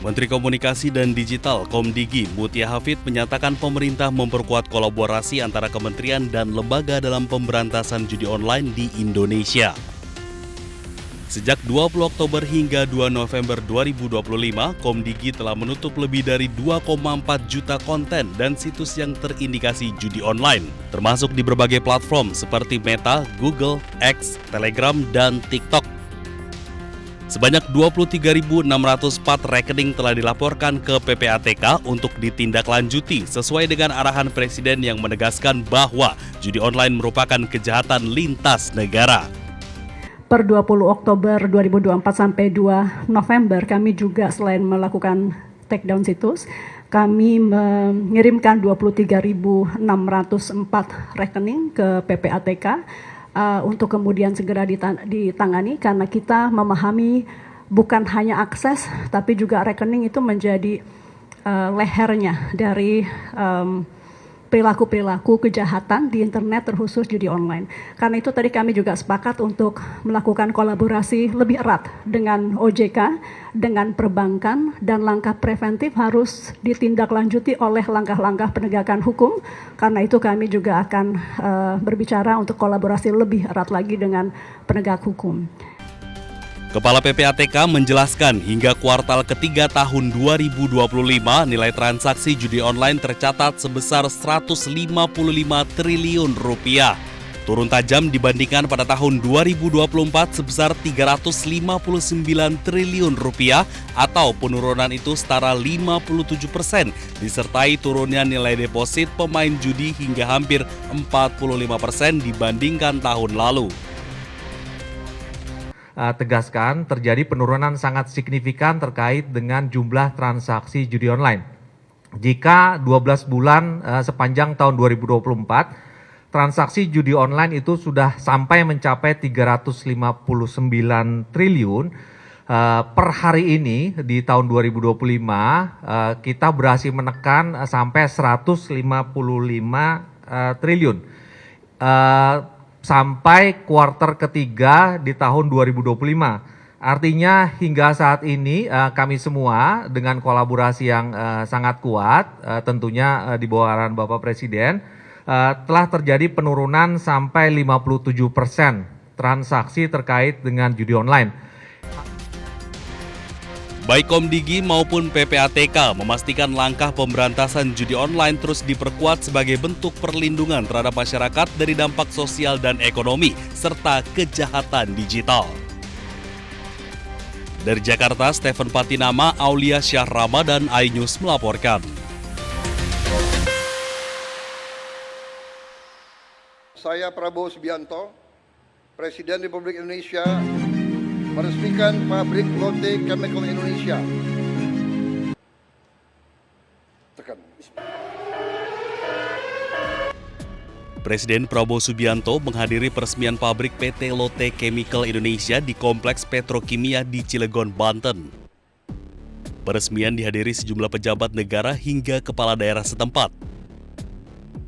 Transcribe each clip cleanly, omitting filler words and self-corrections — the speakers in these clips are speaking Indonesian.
Menteri Komunikasi dan Digital Komdigi Mutia Hafid menyatakan pemerintah memperkuat kolaborasi antara kementerian dan lembaga dalam pemberantasan judi online di Indonesia. Sejak 20 Oktober hingga 2 November 2025, Komdigi telah menutup lebih dari 2,4 juta konten dan situs yang terindikasi judi online, termasuk di berbagai platform seperti Meta, Google, X, Telegram, dan TikTok. Sebanyak 23.604 rekening telah dilaporkan ke PPATK untuk ditindaklanjuti sesuai dengan arahan Presiden yang menegaskan bahwa judi online merupakan kejahatan lintas negara. Per 20 Oktober 2024 sampai 2 November kami juga selain melakukan takedown situs, kami mengirimkan 23.604 rekening ke PPATK untuk kemudian segera ditangani karena kita memahami bukan hanya akses tapi juga rekening itu menjadi lehernya dari perilaku-perilaku kejahatan di internet terkhusus judi online. Karena itu tadi kami juga sepakat untuk melakukan kolaborasi lebih erat dengan OJK, dengan perbankan, dan langkah preventif harus ditindaklanjuti oleh langkah-langkah penegakan hukum. Karena itu kami juga akan berbicara untuk kolaborasi lebih erat lagi dengan penegak hukum. Kepala PPATK menjelaskan hingga kuartal ketiga tahun 2025 nilai transaksi judi online tercatat sebesar 155 triliun rupiah. Turun tajam dibandingkan pada tahun 2024 sebesar 359 triliun rupiah atau penurunan itu setara 57%, disertai turunnya nilai deposit pemain judi hingga hampir 45% dibandingkan tahun lalu. Tegaskan terjadi penurunan sangat signifikan terkait dengan jumlah transaksi judi online. Jika 12 bulan sepanjang tahun 2024, transaksi judi online itu sudah sampai mencapai 359 triliun, per hari ini di tahun 2025 kita berhasil menekan sampai 155 triliun. Sampai kuartal ketiga di tahun 2025. Artinya hingga saat ini kami semua dengan kolaborasi yang sangat kuat, tentunya di bawah arahan Bapak Presiden, telah terjadi penurunan sampai 57% transaksi terkait dengan judi online. Baik Komdigi maupun PPATK memastikan langkah pemberantasan judi online terus diperkuat sebagai bentuk perlindungan terhadap masyarakat dari dampak sosial dan ekonomi, serta kejahatan digital. Dari Jakarta, Stephen Patinama, Aulia Syah Ramadan, iNews melaporkan. Saya Prabowo Subianto, Presiden Republik Indonesia, meresmikan pabrik Lotte Chemical Indonesia. Presiden Prabowo Subianto menghadiri peresmian pabrik PT Lotte Chemical Indonesia di Kompleks Petrokimia di Cilegon, Banten. Peresmian dihadiri sejumlah pejabat negara hingga kepala daerah setempat.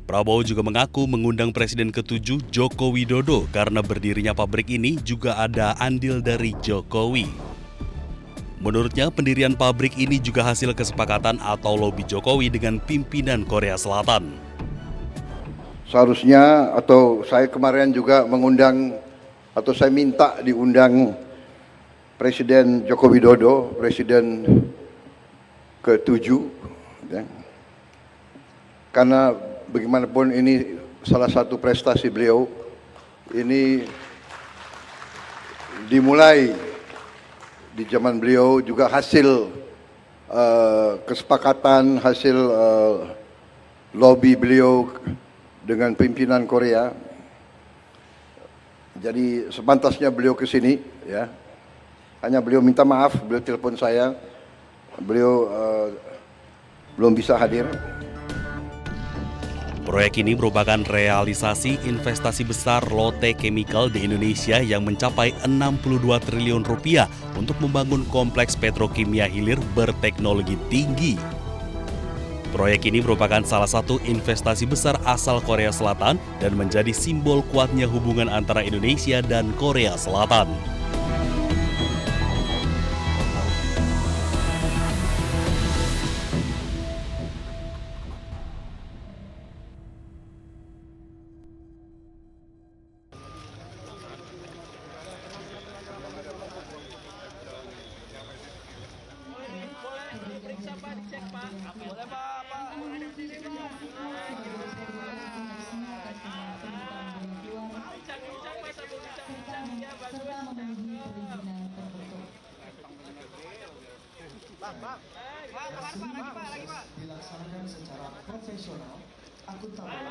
Prabowo juga mengaku mengundang Presiden ke-7 Joko Widodo karena berdirinya pabrik ini juga ada andil dari Jokowi. Menurutnya, pendirian pabrik ini juga hasil kesepakatan atau lobi Jokowi dengan pimpinan Korea Selatan. Seharusnya atau saya kemarin juga mengundang atau saya minta diundang Presiden Joko Widodo, Presiden ke-7, ya. Karena bagaimanapun ini salah satu prestasi beliau, ini dimulai di zaman beliau juga hasil kesepakatan, hasil lobby beliau dengan pimpinan Korea. Jadi sepantasnya beliau ke sini, ya. Hanya beliau minta maaf, beliau telepon saya, beliau belum bisa hadir. Proyek ini merupakan realisasi investasi besar Lotte Chemical di Indonesia yang mencapai 62 triliun rupiah untuk membangun kompleks petrokimia hilir berteknologi tinggi. Proyek ini merupakan salah satu investasi besar asal Korea Selatan dan menjadi simbol kuatnya hubungan antara Indonesia dan Korea Selatan. serta memenuhi perizinan tertentu. Dilaksanakan secara profesional, akuntabel,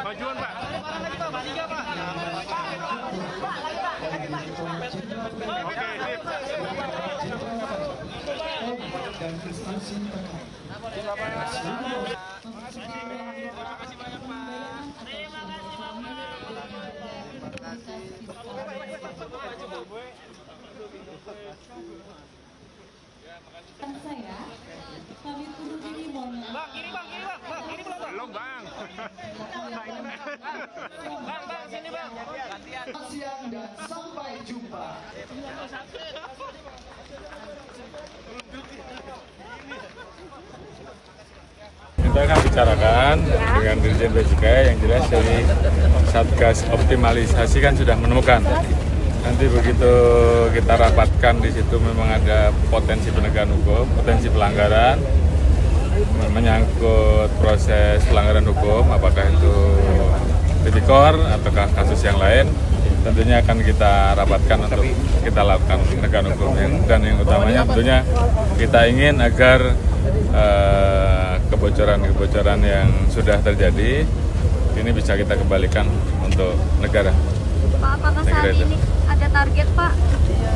Majuan Pak. Oke, sip. dan instansi terkait. Dan saya, kami turut diri mohon maaf. Bang, ini belum, Bang. Belum, Bang. Bang, sini, Bang. Selamat siang dan sampai jumpa. Kita akan bicarakan dengan Dirjen Bea Cukai, yang jelas dari Satgas optimalisasi kan sudah menemukan. Nanti begitu kita rapatkan di situ memang ada potensi penegakan hukum, potensi pelanggaran, menyangkut proses pelanggaran hukum, apakah itu tipikor ataukah kasus yang lain, tentunya akan kita rapatkan untuk kita lakukan penegakan hukum. Dan yang utamanya tentunya kita ingin agar kebocoran-kebocoran yang sudah terjadi ini bisa kita kembalikan untuk negara. Pak, apakah saat ini ada target Pak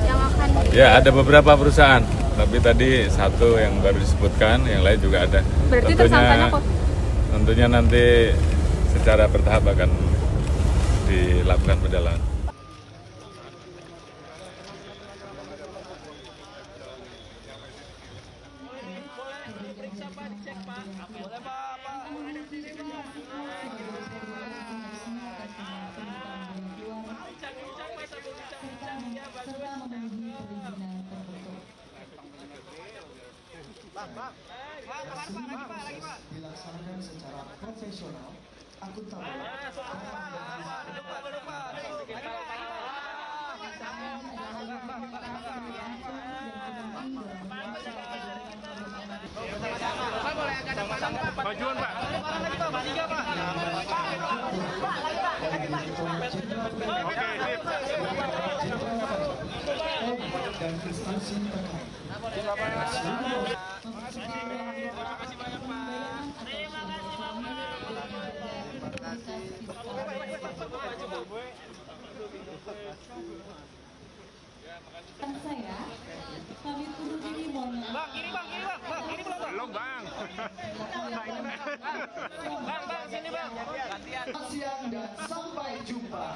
yang akan? Ya, ada beberapa perusahaan, tapi tadi satu yang baru disebutkan, yang lain juga ada. Berarti tersangkanya kok? Tentunya nanti secara bertahap akan dilakukan pendalaman. Serta memenuhi perizinan tertentu. Dilaksanakan secara profesional, akuntabel, Majuan Pak. Oke, sip. dan instansi terkait. Dan saya, kami turut diri mohon maaf. Bang, ini belum, Bang. Belum, Bang. Bang, sini, Bang. Selamat siang dan sampai jumpa.